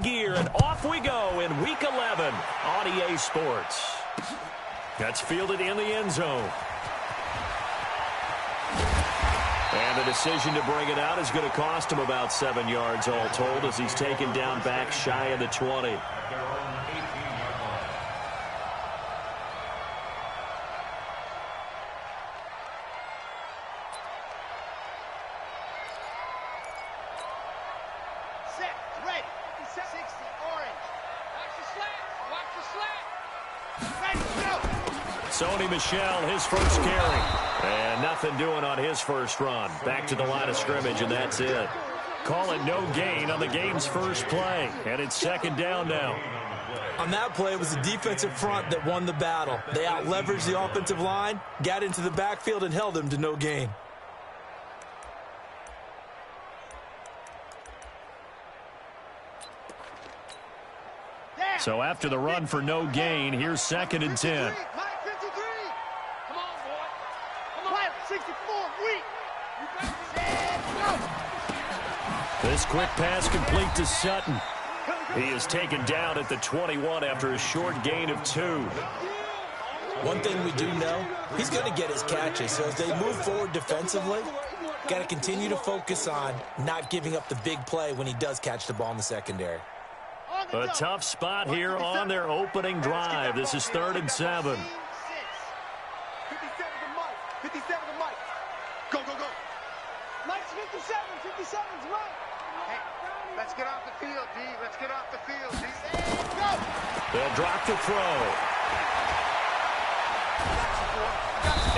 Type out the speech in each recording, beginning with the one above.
gear, and off we go in Week 11 on EA Sports. That's fielded in the end zone. And the decision to bring it out is going to cost him about 7 yards all told as he's taken down back shy of the 20. Michelle, his first carry. And nothing doing on his first run. Back to the line of scrimmage, and that's it. Call it no gain on the game's first play. And it's second down now. On that play, it was the defensive front that won the battle. They out-leveraged the offensive line, got into the backfield, and held him to no gain. So after the run for no gain, here's second and 10. This quick pass complete to Sutton. He is taken down at the 21 after a short gain of 2. One thing we do know, he's going to get his catches. So as they move forward defensively, got to continue to focus on not giving up the big play when he does catch the ball in the secondary. A tough spot here on their opening drive. This is 3rd and 7. 57 to Mike. Go, go, go. Mike's 57. 57's Mike. Hey, let's get off the field, D. Let's get off the field, D. Go. They'll drop the throw.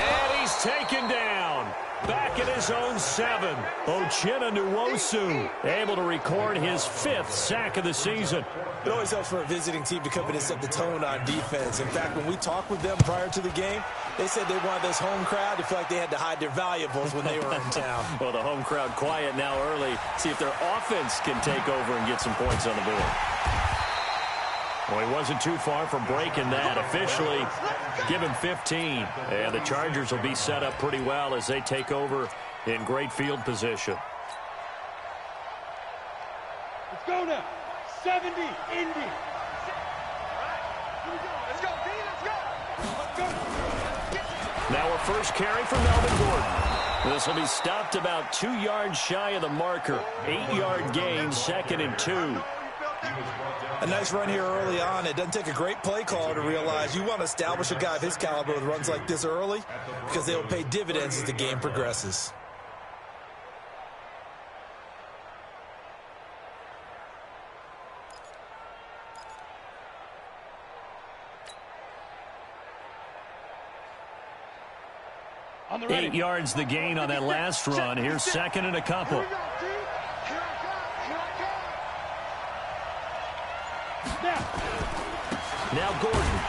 And he's taken down. Back at his own 7. Uchenna Nwosu able to record his 5th sack of the season. It always helps for a visiting team to come in and set the tone on defense. In fact, when we talked with them prior to the game, they said they wanted this home crowd to feel like they had to hide their valuables when they were in town. Well, the home crowd quiet now early. See if their offense can take over and get some points on the board. Well, he wasn't too far from breaking that. Officially, give him 15. And the Chargers will be set up pretty well as they take over in great field position. Let's go now. 70, Indy. Let's go, D. Let's go. Let's go. Now a first carry for Melvin Gordon. This will be stopped about 2 yards shy of the marker. 8-yard gain, 2nd and 2. A nice run here early on. It doesn't take a great play caller to realize you want to establish a guy of his caliber with runs like this early because they will pay dividends as the game progresses. On the 8 yards the gain on that last run. Here's 2nd and a couple. Now Gordon.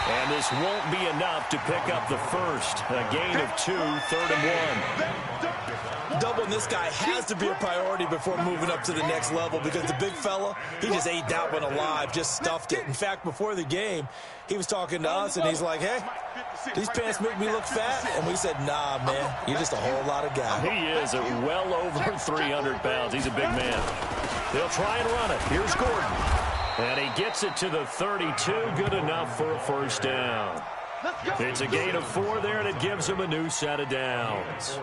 And this won't be enough to pick up the first. A gain of 2, 3rd and 1. Doubling this guy has to be a priority before moving up to the next level because the big fella, he just ate that one alive, just stuffed it. In fact, before the game, he was talking to us, and he's like, hey, these pants make me look fat. And we said, nah, man, you're just a whole lot of guy. He is at well over 300 pounds. He's a big man. They'll try and run it. Here's Gordon. And he gets it to the 32. Good enough for a first down. It's a gain of 4 there, and it gives him a new set of downs.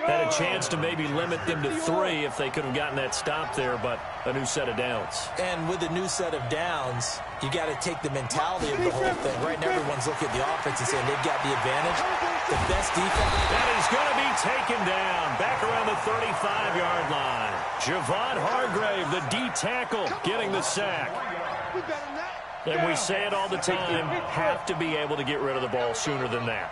Had a chance to maybe limit them to 3 if they could have gotten that stop there, but a new set of downs. And with a new set of downs, you got to take the mentality of the whole thing. Right now, everyone's looking at the offense and saying they've got the advantage. The best defense. That is going to be taken down back around the 35-yard line. Javon Hargrave, the D tackle, getting the sack. And we say it all the time, have to be able to get rid of the ball sooner than that.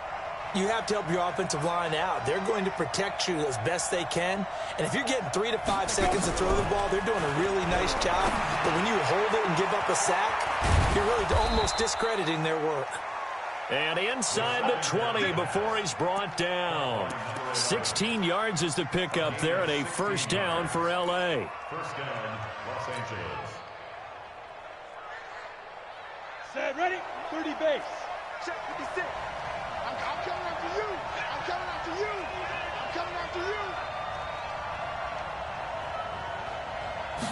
You have to help your offensive line out. They're going to protect you as best they can. And if you're getting 3 to 5 seconds to throw the ball, they're doing a really nice job. But when you hold it and give up a sack, you're really almost discrediting their work. And inside the 20 before he's brought down. 16 yards is the pickup there and a first down for L.A. First down, Los Angeles. Set, ready? 30 base. Check 56. I'm coming after you. I'm coming after you. I'm coming after you.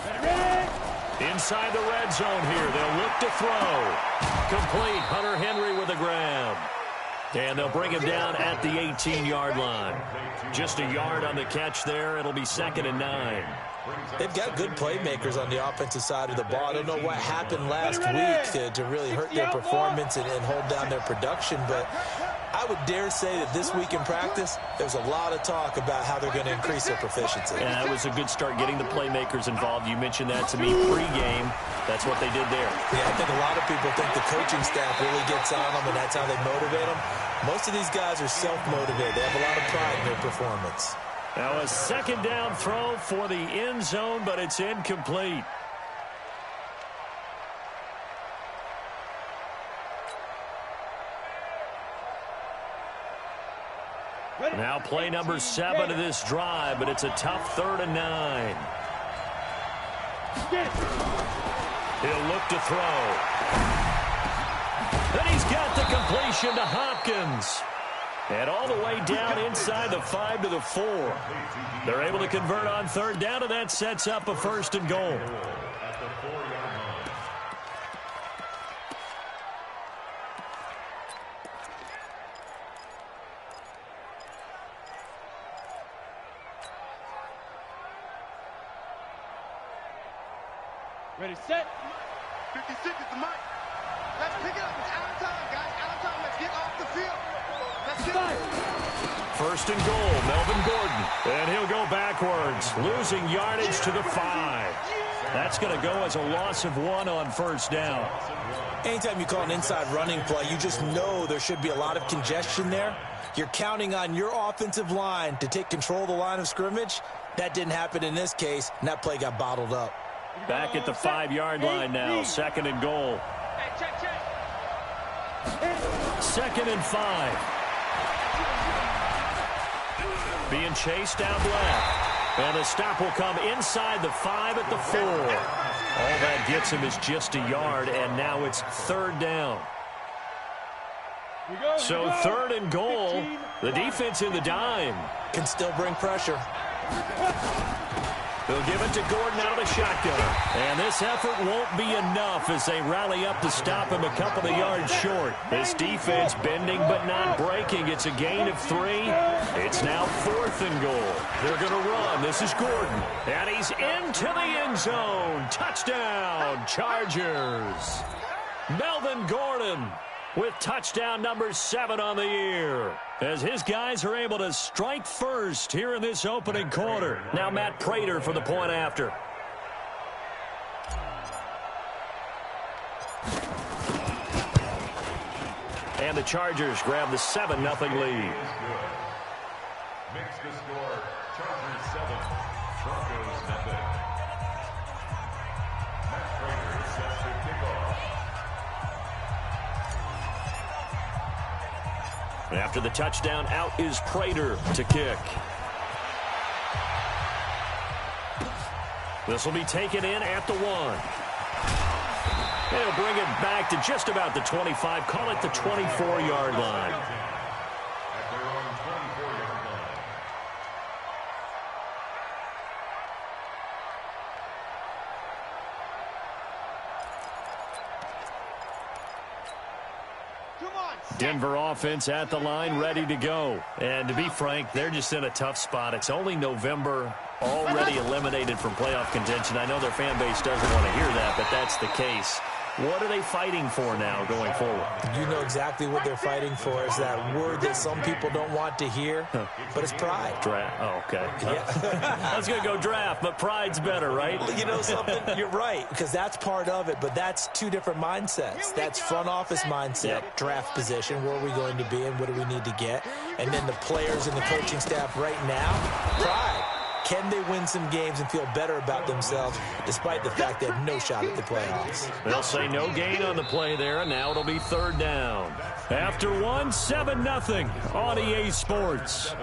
Ready, ready. Inside the red zone here. They'll look to throw. Complete. Hunter Henry with a grab. And they'll bring him down at the 18-yard line. Just a yard on the catch there. It'll be 2nd and 9. They've got good playmakers on the offensive side of the ball. I don't know what happened last week to really hurt their performance and hold down their production, but I would dare say that this week in practice, there's a lot of talk about how they're going to increase their proficiency. Yeah, that was a good start getting the playmakers involved. You mentioned that to me pregame. That's what they did there. Yeah, I think a lot of people think the coaching staff really gets on them, and that's how they motivate them. Most of these guys are self-motivated. They have a lot of pride in their performance. Now a 2nd down throw for the end zone, but it's incomplete. Now play number 7 of this drive, but it's a tough 3rd and 9. He'll look to throw. And he's got the completion to Hopkins. And all the way down inside the 5 to the 4. They're able to convert on 3rd down, and that sets up a 1st and goal. Ready, set. 56 is the mark. Let's pick it up. It's out of time, guys. Out of time. Let's get off the field. Let's get it. 1st and goal, Melvin Gordon. And he'll go backwards, losing yardage to the 5. That's going to go as a loss of 1 on 1st down. Anytime you call an inside running play, you just know there should be a lot of congestion there. You're counting on your offensive line to take control of the line of scrimmage. That didn't happen in this case, and that play got bottled up. Back at the 5-yard line now, 2nd and goal. Check. 2nd and 5. Being chased out left. And the stop will come inside the 5 at the 4. All that gets him is just a yard, and now it's 3rd down. So 3rd and goal. The defense in the dime. Can still bring pressure. They'll give it to Gordon out of the shotgun. And this effort won't be enough as they rally up to stop him a couple of yards short. This defense bending but not breaking. It's a gain of 3. It's now 4th and goal. They're going to run. This is Gordon. And he's into the end zone. Touchdown, Chargers. Melvin Gordon with touchdown number 7 on the year, as his guys are able to strike first here in this opening quarter. Now Matt Prater for the point after. And the Chargers grab the 7-0 lead. Makes the score Chargers 7, Broncos nothing. Matt Prater sets the kickoff. After the touchdown, out is Prater to kick. This will be taken in at the 1. They'll bring it back to just about the 25. Call it the 24-yard line. At their own 24-yard line. Denver offense at the line, ready to go. And to be frank, they're just in a tough spot. It's only November, already eliminated from playoff contention. I know their fan base doesn't want to hear that, but that's the case. What are they fighting for now going forward? You know exactly what they're fighting for. Is that word that some people don't want to hear, but it's pride. Draft. Oh, okay. Yeah. I was going to go draft, but pride's better, right? You know something? You're right, because that's part of it, but that's two different mindsets. That's front office mindset, draft position, where are we going to be and what do we need to get? And then the players and the coaching staff right now, pride. Can they win some games and feel better about themselves despite the fact they have no shot at the playoffs? They'll say no gain on the play there, and now it'll be 3rd down. After 1, 7-0 on EA Sports.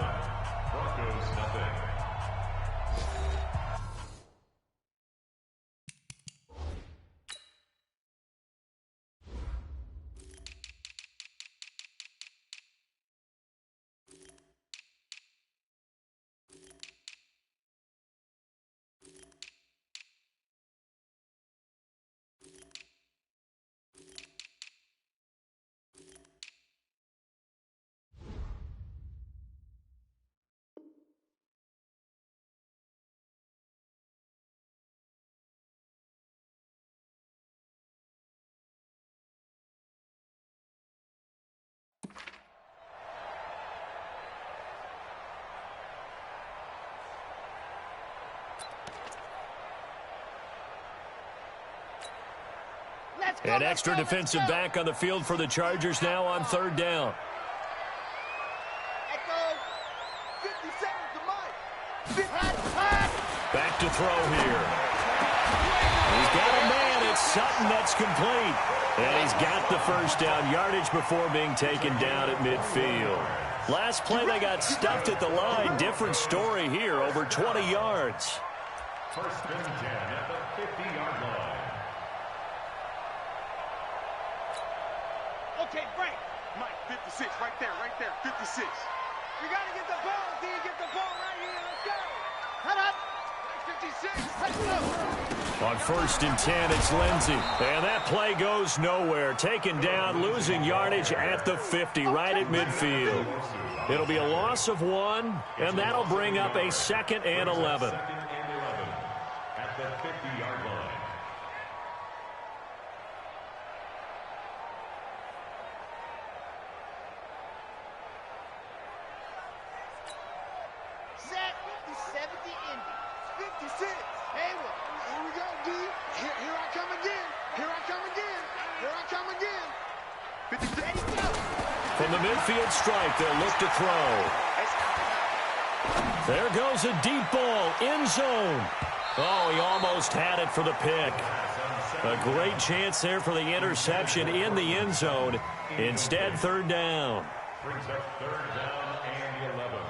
An extra defensive back on the field for the Chargers now on third down. Back to throw here. He's got a man. It's Sutton that's complete. And he's got the first down yardage before being taken down at midfield. Last play, they got stuffed at the line. Different story here, over 20 yards. First and 10 at the 50-yard line. Okay, break. Mike, 56, right there, 56. You got to get the ball, D. Get the ball right here. Let's go. Head up. 56. Let's go. On first and 10, it's Lindsey. And that play goes nowhere. Taken down, losing yardage at the 50, right at midfield. It'll be a loss of 1, and that'll bring up a 2nd and 11. At the 50-yard line. Set 57 the Indy. 56. Hayward. Here we go, D. Here I come again. Here I come again. Here I come again. 56. From the midfield stripe, they'll look to throw. There goes a deep ball, end zone. Oh, he almost had it for the pick. A great chance there for the interception in the end zone. Instead, third down. Brings up third down and 11.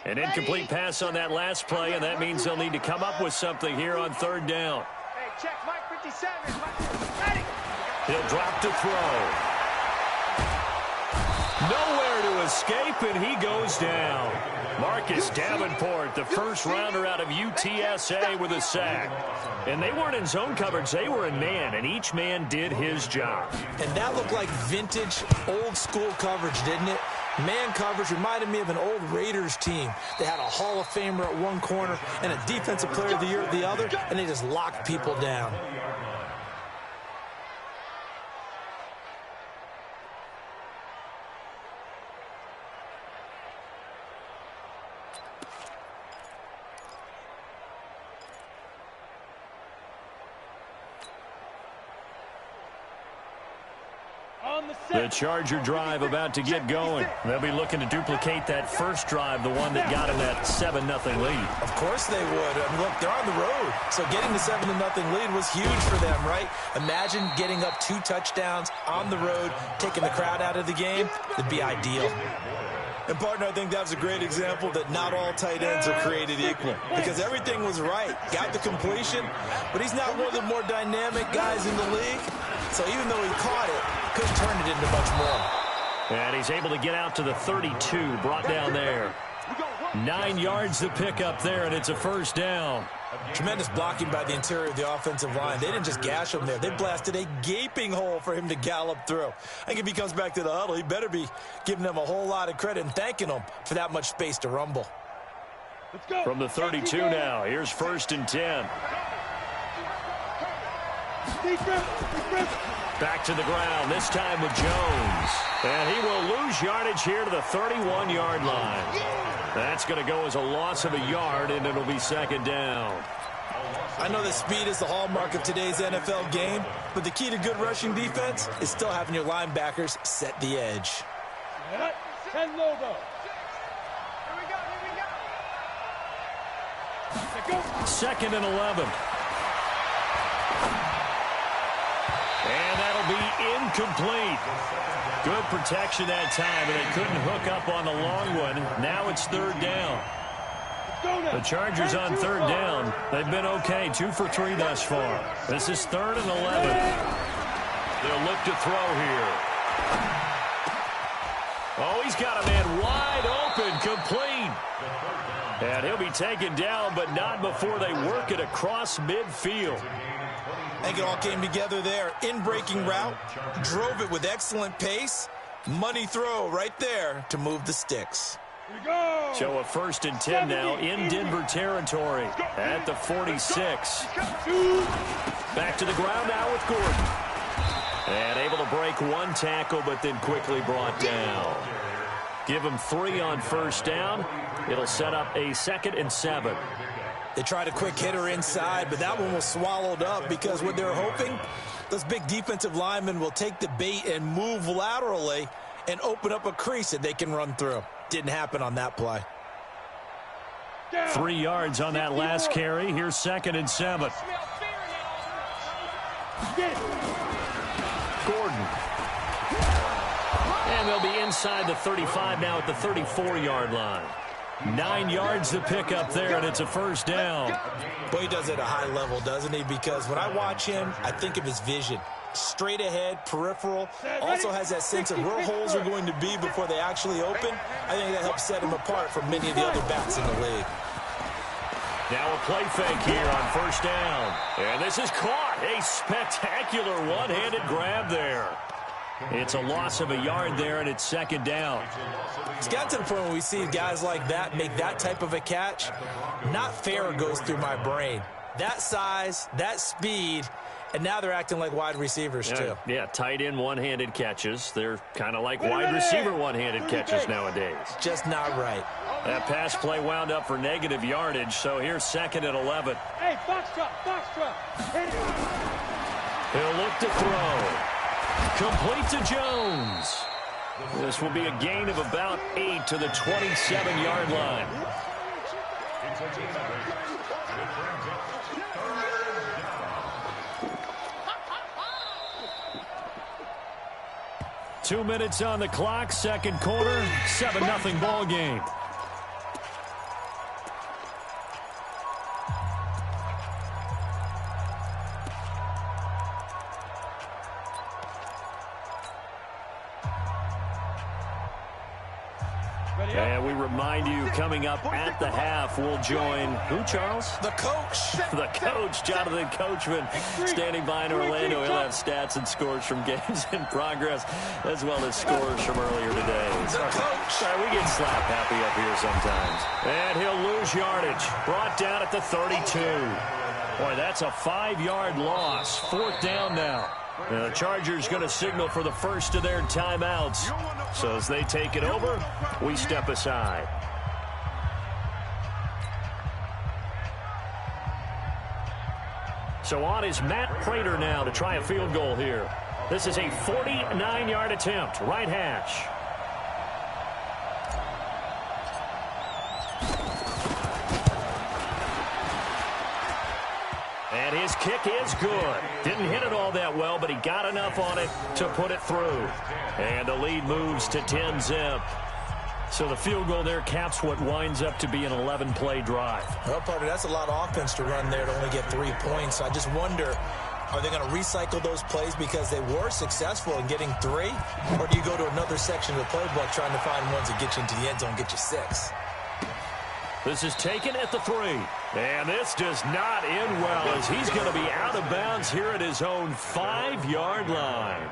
An incomplete pass on that last play, and that means they'll need to come up with something here on third down. Hey, check Mike 57. Mike, ready. He'll drop to throw. Nowhere to escape, and he goes down. Marcus Davenport, the first rounder out of UTSA, with a sack. And they weren't in zone coverage, they were in man, and each man did his job. And that looked like vintage, old-school coverage, didn't it? Man coverage reminded me of an old Raiders team. They had a Hall of Famer at one corner and a Defensive Player of the Year at the other, and they just locked people down. The Charger drive about to get going. They'll be looking to duplicate that first drive, the one that got them that 7-0 lead. Of course they would. I mean, look, they're on the road. So getting the 7-0 lead was huge for them, right? Imagine getting up 2 touchdowns on the road, taking the crowd out of the game. It'd be ideal. And, partner, I think that was a great example that not all tight ends are created equal, because everything was right. Got the completion, but he's not one of the more dynamic guys in the league. So even though he caught it, could turn it into much more. And he's able to get out to the 32, brought down there. 9 yards to pick up there, and it's a first down. Tremendous blocking by the interior of the offensive line. They didn't just gash him there. They blasted a gaping hole for him to gallop through. I think if he comes back to the huddle, he better be giving them a whole lot of credit and thanking them for that much space to rumble. From the 32 now, here's first and 10. Back to the ground, this time with Jones. And he will lose yardage here to the 31-yard line. That's going to go as a loss of a yard, and it'll be second down. I know that speed is the hallmark of today's NFL game, but the key to good rushing defense is still having your linebackers set the edge. Second and 11. And that'll be incomplete. Good protection that time, and they couldn't hook up on the long one. Now it's third down. The Chargers on third down. They've been okay, 2 for 3 thus far. This is third and 11. They'll look to throw here. Oh, he's got a man wide open, complete. And he'll be taken down, but not before they work it across midfield. I think it all came together there. In-breaking route, drove it with excellent pace. Money throw right there to move the sticks. So a first and 10 now in Denver territory at the 46. Back to the ground now with Gordon. And able to break one tackle, but then quickly brought down. Give him 3 on first down. It'll set up a 2nd and 7. They tried a quick hitter inside, but that one was swallowed up because what they're hoping, those big defensive linemen will take the bait and move laterally and open up a crease that they can run through. Didn't happen on that play. 3 yards on that last carry. Here's 2nd and 7. Gordon. And they'll be inside the 35 now at the 34-yard line. 9 yards to pick up there, and it's a first down. Boy, he does it at a high level, doesn't he? Because when I watch him, I think of his vision. Straight ahead, peripheral, also has that sense of where holes are going to be before they actually open. I think that helps set him apart from many of the other backs in the league. Now a play fake here on first down. And this is caught. A spectacular one-handed grab there. It's a loss of a yard there, and it's 2nd down. It's got to the point where we see guys like that make that type of a catch. Not fair goes through my brain. That size, that speed, and now they're acting like wide receivers too. Yeah, tight end one-handed catches. They're kind of like wide receiver one-handed catches nowadays. Just not right. That pass play wound up for negative yardage, so here's 2nd and 11. Hey, box truck. He'll look to throw. Complete to Jones. This will be a gain of about 8 to the 27-yard line. 2 minutes on the clock, 2nd quarter, 7-0 ball game. And we remind you, coming up at the half, we'll join, who, Charles? The coach. The coach, Jonathan Coachman, standing by in Orlando. He'll have stats and scores from games in progress, as well as scores from earlier today. Sorry, we get slap happy up here sometimes. And he'll lose yardage. Brought down at the 32. Boy, that's a 5-yard loss. 4th down now. The Chargers going to signal for the first of their timeouts. So as they take it over, we step aside. So on is Matt Prater now to try a field goal here. This is a 49-yard attempt, right hash. And his kick is good. Didn't hit it all that well, but he got enough on it to put it through. And the lead moves to 10-zip. So the field goal there caps what winds up to be an 11-play drive. Well, partner, that's a lot of offense to run there to only get 3 points. I just wonder, are they going to recycle those plays because they were successful in getting 3? Or do you go to another section of the playbook trying to find ones that get you into the end zone, get you 6? This is taken at the 3. And this does not end well as he's going to be out of bounds here at his own 5-yard line.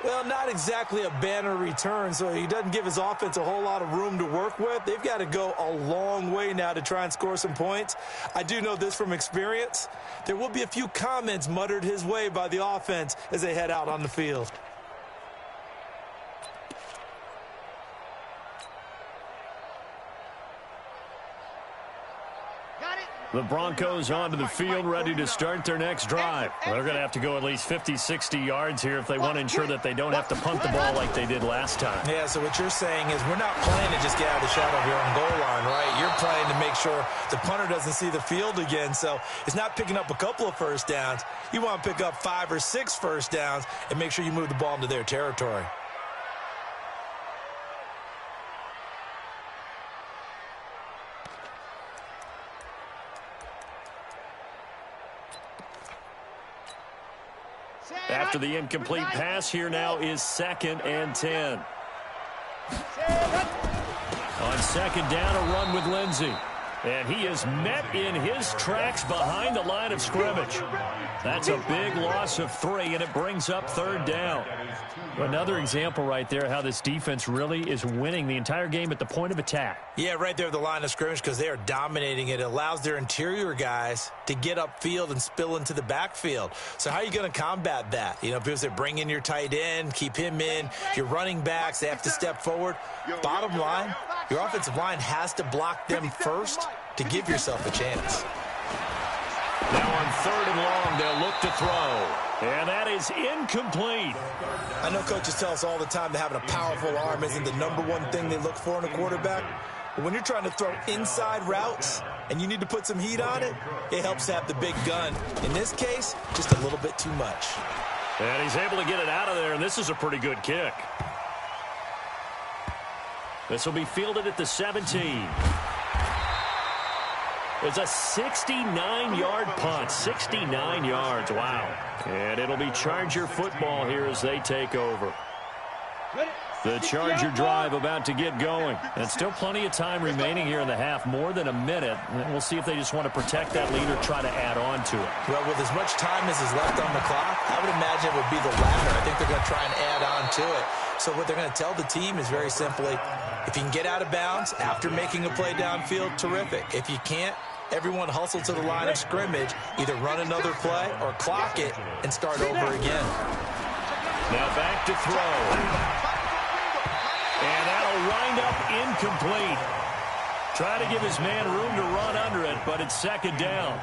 Well, not exactly a banner return, so he doesn't give his offense a whole lot of room to work with. They've got to go a long way now to try and score some points. I do know this from experience. There will be a few comments muttered his way by the offense as they head out on the field. The Broncos onto the field, ready to start their next drive. Well, they're going to have to go at least 50, 60 yards here if they want to ensure that they don't have to punt the ball like they did last time. Yeah, so what you're saying is we're not playing to just get out of the shadow of your own goal line, right? You're playing to make sure the punter doesn't see the field again. So it's not picking up a couple of first downs. You want to pick up 5 or 6 first downs and make sure you move the ball into their territory. After the incomplete pass, here now is 2nd and 10. On 2nd down, a run with Lindsey. And he is met in his tracks behind the line of scrimmage. That's a big loss of 3, and it brings up 3rd down. Another example right there how this defense really is winning the entire game at the point of attack. Yeah, right there at the line of scrimmage because they are dominating it. It allows their interior guys to get upfield and spill into the backfield. So how are you going to combat that? You know, people say bring in your tight end, keep him in. Your running backs, they have to step forward. Bottom line, your offensive line has to block them first to give yourself a chance. Now on 3rd and long, they'll look to throw. And that is incomplete. I know coaches tell us all the time that having a powerful arm isn't the #1 thing they look for in a quarterback. But when you're trying to throw inside routes and you need to put some heat on it, it helps to have the big gun. In this case, just a little bit too much. And he's able to get it out of there, and this is a pretty good kick. This will be fielded at the 17. It's a 69-yard punt. 69 yards. Wow. And it'll be Charger football here as they take over. The Charger drive about to get going. And still plenty of time remaining here in the half, more than a minute. And we'll see if they just want to protect that lead or try to add on to it. Well, with as much time as is left on the clock, I would imagine it would be the latter. I think they're going to try and add on to it. So what they're going to tell the team is very simply, if you can get out of bounds after making a play downfield, terrific. If you can't, everyone hustle to the line of scrimmage, either run another play or clock it and start over again. Now back to throw. And that'll wind up incomplete. Try to give his man room to run under it, but it's 2nd down.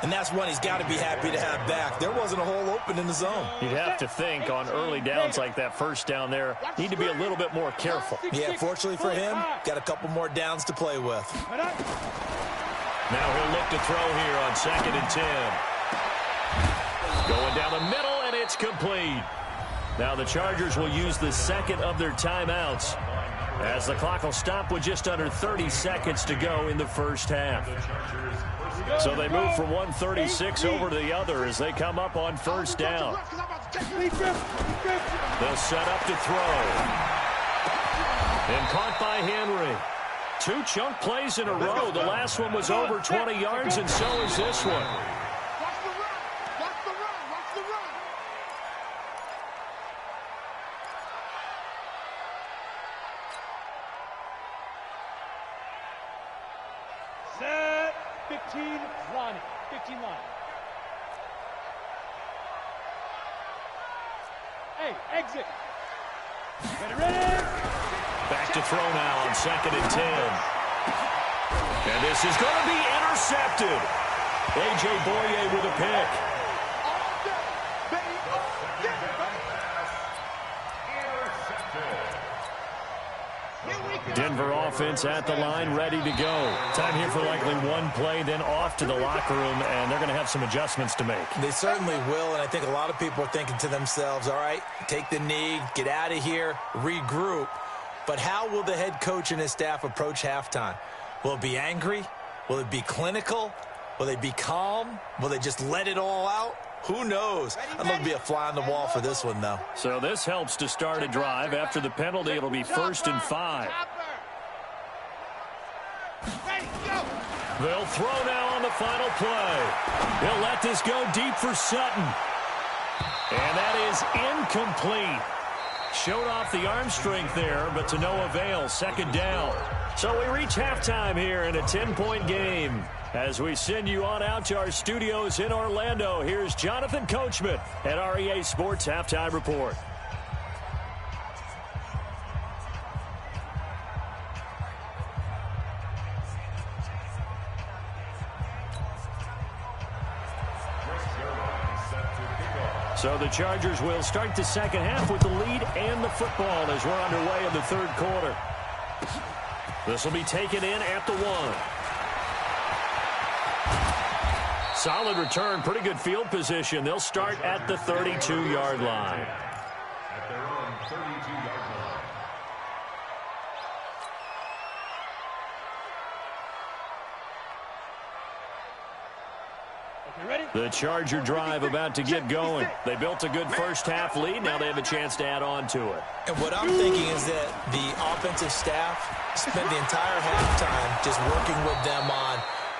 And that's one he's got to be happy to have back. There wasn't a hole open in the zone. You'd have to think on early downs like that 1st down there, need to be a little bit more careful. Yeah, fortunately for him, got a couple more downs to play with. Now he'll look to throw here on 2nd and 10. Going down the middle, and it's complete. Now the Chargers will use the 2nd of their timeouts as the clock will stop with just under 30 seconds to go in the 1st half. So they move from 136 over to the other as they come up on 1st down. They'll set up to throw. And caught by Henry. 2 chunk plays in a row. The last one was over 20 yards, and so is this one. Set 15 line. 15 line. Hey, exit. Ready. Back to throw now on 2nd and 10. And this is going to be intercepted. A.J. Boye with a pick. Denver offense at the line, ready to go. Time here for likely one play, then off to the locker room, and they're going to have some adjustments to make. They certainly will, and I think a lot of people are thinking to themselves, all right, take the knee, get out of here, regroup. But how will the head coach and his staff approach halftime? Will it be angry? Will it be clinical? Will they be calm? Will they just let it all out? Who knows? I'd love to be a fly on the wall for this one, though. So this helps to start a drive. After the penalty, it'll be 1st and 5. They'll throw now on the final play. He'll let this go deep for Sutton. And that is incomplete. Showed off the arm strength there, but to no avail. 2nd down. So we reach halftime here in a 10-point game. As we send you on out to our studios in Orlando, here's Jonathan Coachman at REA Sports Halftime Report. So the Chargers will start the 2nd half with the lead and the football as we're underway in the 3rd quarter. This will be taken in at the 1. Solid return, pretty good field position. They'll start at the 32-yard line. At their own 32-yard line. The Charger drive about to get going. They built a good first-half lead. Now they have a chance to add on to it. And what I'm thinking is that the offensive staff spent the entire halftime just working with them on,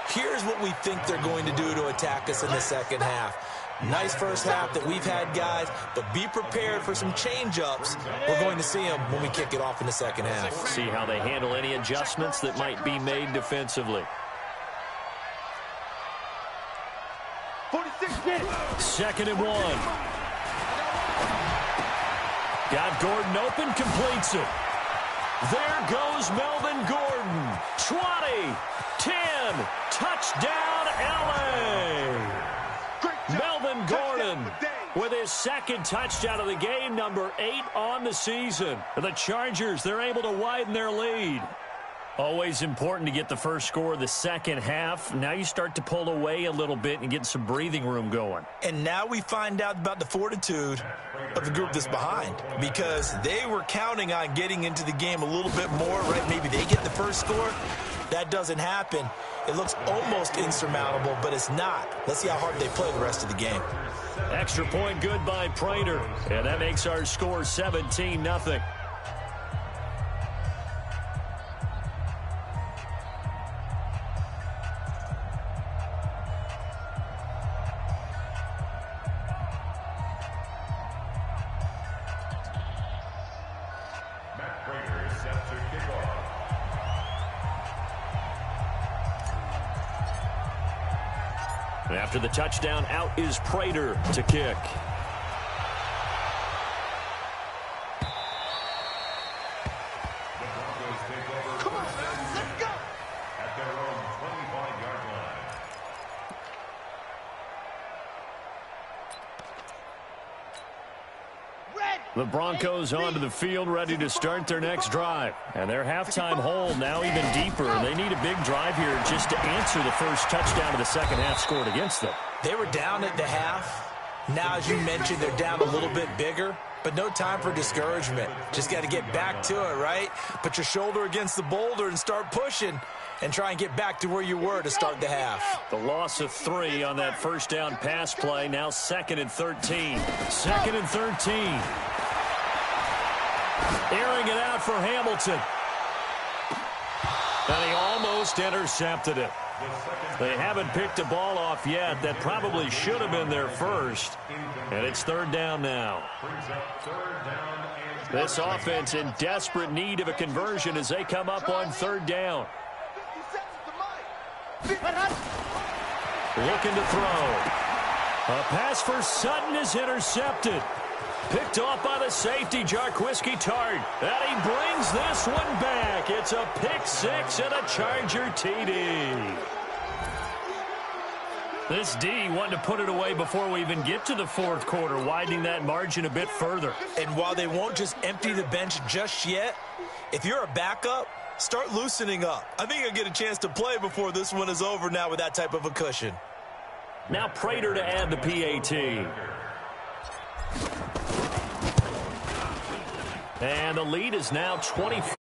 here's what we think they're going to do to attack us in the second half. Nice first half that we've had, guys, but be prepared for some change-ups. We're going to see them when we kick it off in the second half. See how they handle any adjustments that might be made defensively. 46. 2nd and 1. Got Gordon open, completes it. There goes Melvin Gordon. 20, 10, touchdown LA. Melvin Gordon with his 2nd touchdown of the game, number 8 on the season. The Chargers, they're able to widen their lead. Always important to get the first score of the second half. Now you start to pull away a little bit and get some breathing room going. And now we find out about the fortitude of the group that's behind, because they were counting on getting into the game a little bit more, right? Maybe they get the first score. That doesn't happen. It looks almost insurmountable, but it's not. Let's see how hard they play the rest of the game. Extra point good by Prater, and that makes our score 17-0. After the touchdown, out is Prater to kick. Come on, let's go. At their own 25-yard line. The Broncos onto the field, ready to start their next drive. And their halftime hole now even deeper. They need a big drive here just to answer the first touchdown of the second half scored against them. They were down at the half. Now, as you mentioned, they're down a little bit bigger, but no time for discouragement. Just got to get back to it, right? Put your shoulder against the boulder and start pushing and try and get back to where you were to start the half. The loss of 3 on that first down pass play. Now 2nd and 13. 2nd and 13. Airing it out for Hamilton. And he almost intercepted it. They haven't picked a ball off yet. That probably should have been their first. And it's 3rd down now. This offense in desperate need of a conversion as they come up on 3rd down. Looking to throw. A pass for Sutton is intercepted. Picked off by the safety, Jarquiski Tart. And he brings this one back. It's a pick-6 and a Charger TD. This D wanted to put it away before we even get to the 4th quarter, widening that margin a bit further. And while they won't just empty the bench just yet, if you're a backup, start loosening up. I think you'll get a chance to play before this one is over now with that type of a cushion. Now Prater to add the PAT. And the lead is now 24.